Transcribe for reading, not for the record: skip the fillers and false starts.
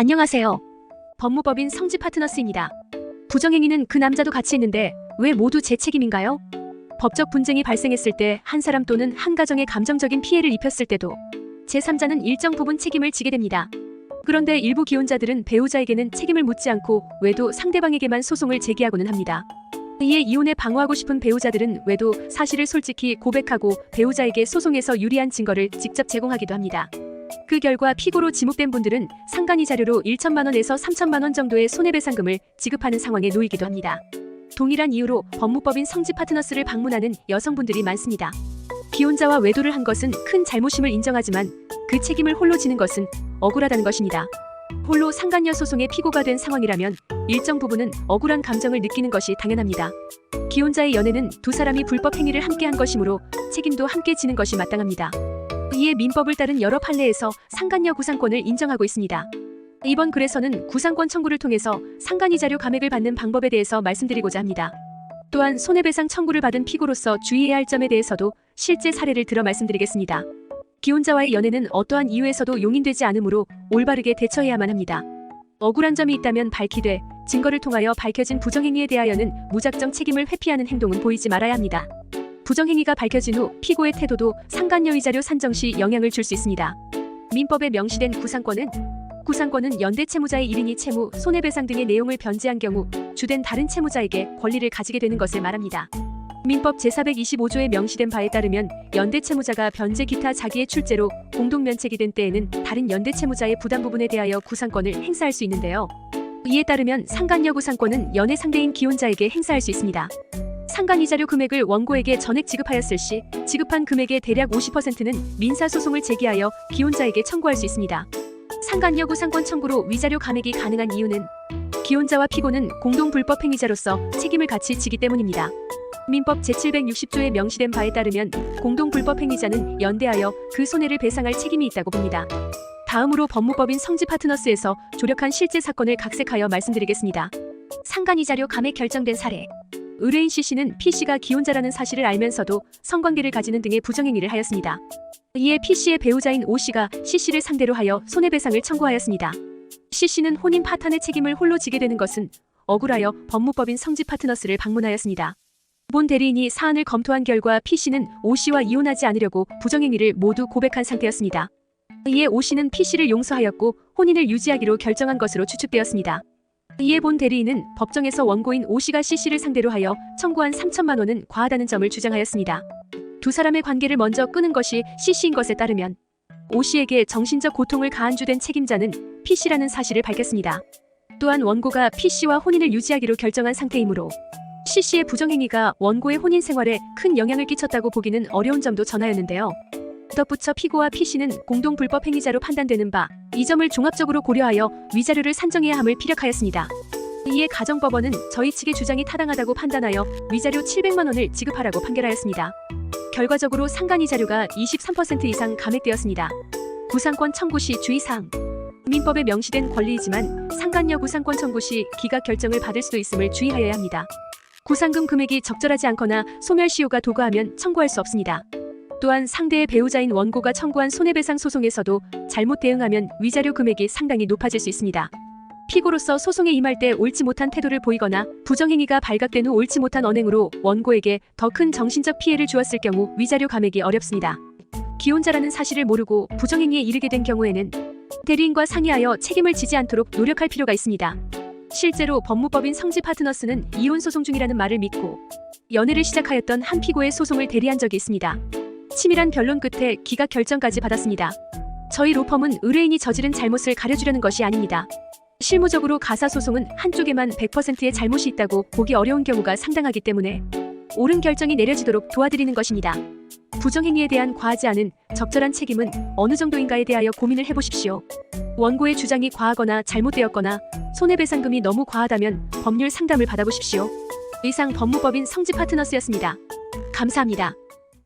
안녕하세요. 법무법인 성지 파트너스입니다. 부정행위는 그 남자도 같이 했는데 왜 모두 제 책임인가요? 법적 분쟁이 발생했을 때 한 사람 또는 한 가정에 감정적인 피해를 입혔을 때도 제3자는 일정 부분 책임을 지게 됩니다. 그런데 일부 기혼자들은 배우자에게는 책임을 묻지 않고 외도 상대방에게만 소송을 제기하고는 합니다. 이에 이혼에 방어하고 싶은 배우자들은 외도 사실을 솔직히 고백하고 배우자에게 소송에서 유리한 증거를 직접 제공하기도 합니다. 그 결과 피고로 지목된 분들은 상간이 자료로 1천만 원에서 3천만 원 정도의 손해배상금을 지급하는 상황에 놓이기도 합니다. 동일한 이유로 법무법인 성지 파트너스를 방문하는 여성분들이 많습니다. 기혼자와 외도를 한 것은 큰 잘못임을 인정하지만 그 책임을 홀로 지는 것은 억울하다는 것입니다. 홀로 상간녀 소송의 피고가 된 상황이라면 일정 부분은 억울한 감정을 느끼는 것이 당연합니다. 기혼자의 연애는 두 사람이 불법 행위를 함께 한 것이므로 책임도 함께 지는 것이 마땅합니다. 이에 민법을 따른 여러 판례에서 상간녀 구상권을 인정하고 있습니다. 이번 글에서는 구상권 청구를 통해서 상간이자료 감액을 받는 방법에 대해서 말씀드리고자 합니다. 또한 손해배상 청구를 받은 피고로서 주의해야 할 점에 대해서도 실제 사례를 들어 말씀드리겠습니다. 기혼자와의 연애는 어떠한 이유에서도 용인되지 않으므로 올바르게 대처해야만 합니다. 억울한 점이 있다면 밝히되 증거를 통하여 밝혀진 부정행위에 대하여는 무작정 책임을 회피하는 행동은 보이지 말아야 합니다. 부정행위가 밝혀진 후 피고의 태도도 상간녀 위자료 산정 시 영향을 줄 수 있습니다. 민법에 명시된 구상권은 연대 채무자의 1인이 채무, 손해배상 등의 내용을 변제한 경우 주된 다른 채무자에게 권리를 가지게 되는 것을 말합니다. 민법 제425조에 명시된 바에 따르면 연대 채무자가 변제 기타 자기의 출제로 공동면책이 된 때에는 다른 연대 채무자의 부담 부분에 대하여 구상권을 행사할 수 있는데요. 이에 따르면 상간녀 구상권은 연애 상대인 기혼자에게 행사할 수 있습니다. 상간이자료 금액을 원고에게 전액 지급하였을 시 지급한 금액의 대략 50%는 민사소송을 제기하여 기혼자에게 청구할 수 있습니다. 상간녀 구상권 청구로 위자료 감액이 가능한 이유는 기혼자와 피고는 공동 불법 행위자로서 책임을 같이 지기 때문입니다. 민법 제760조에 명시된 바에 따르면 공동 불법 행위자는 연대하여 그 손해를 배상할 책임이 있다고 봅니다. 다음으로 법무법인 성지 파트너스에서 조력한 실제 사건을 각색하여 말씀드리겠습니다. 상간이자료 감액 결정된 사례. 의뢰인 C씨는 P씨가 기혼자라는 사실을 알면서도 성관계를 가지는 등의 부정행위를 하였습니다. 이에 P씨의 배우자인 O씨가 C씨를 상대로 하여 손해배상을 청구하였습니다. C씨는 혼인 파탄의 책임을 홀로 지게 되는 것은 억울하여 법무법인 성지 파트너스를 방문하였습니다. 본 대리인이 사안을 검토한 결과 P씨는 O씨와 이혼하지 않으려고 부정행위를 모두 고백한 상태였습니다. 이에 O씨는 P씨를 용서하였고 혼인을 유지하기로 결정한 것으로 추측되었습니다. 이에 본 대리인은 법정에서 원고인 O씨가 C씨를 상대로 하여 청구한 3천만 원은 과하다는 점을 주장하였습니다. 두 사람의 관계를 먼저 끊은 것이 C씨인 것에 따르면 O씨에게 정신적 고통을 가한 주된 책임자는 P씨라는 사실을 밝혔습니다. 또한 원고가 P씨와 혼인을 유지하기로 결정한 상태이므로 C씨의 부정행위가 원고의 혼인 생활에 큰 영향을 끼쳤다고 보기는 어려운 점도 전하였는데요. 덧붙여 피고와 P씨는 공동 불법 행위자로 판단되는 바 이 점을 종합적으로 고려하여 위자료를 산정해야 함을 피력하였습니다. 이에 가정법원은 저희 측의 주장이 타당하다고 판단하여 위자료 700만 원을 지급하라고 판결하였습니다. 결과적으로 상간이자료가 23% 이상 감액되었습니다. 구상권 청구 시 주의사항. 민법에 명시된 권리이지만 상간녀 구상권 청구 시 기각 결정을 받을 수도 있음을 주의하여야 합니다. 구상금 금액이 적절하지 않거나 소멸시효가 도구하면 청구할 수 없습니다. 또한 상대의 배우자인 원고가 청구한 손해배상 소송에서도 잘못 대응하면 위자료 금액이 상당히 높아질 수 있습니다. 피고로서 소송에 임할 때 옳지 못한 태도를 보이거나 부정행위가 발각된 후 옳지 못한 언행으로 원고에게 더 큰 정신적 피해를 주었을 경우 위자료 감액이 어렵습니다. 기혼자라는 사실을 모르고 부정행위에 이르게 된 경우에는 대리인과 상의하여 책임을 지지 않도록 노력할 필요가 있습니다. 실제로 법무법인 성지 파트너스는 이혼 소송 중이라는 말을 믿고 연애를 시작하였던 한 피고의 소송을 대리한 적이 있습니다. 치밀한 변론 끝에 기각 결정까지 받았습니다. 저희 로펌은 의뢰인이 저지른 잘못을 가려주려는 것이 아닙니다. 실무적으로 가사소송은 한쪽에만 100%의 잘못이 있다고 보기 어려운 경우가 상당하기 때문에 옳은 결정이 내려지도록 도와드리는 것입니다. 부정행위에 대한 과하지 않은 적절한 책임은 어느 정도인가에 대하여 고민을 해보십시오. 원고의 주장이 과하거나 잘못되었거나 손해배상금이 너무 과하다면 법률 상담을 받아보십시오. 이상 법무법인 성지 파트너스였습니다. 감사합니다.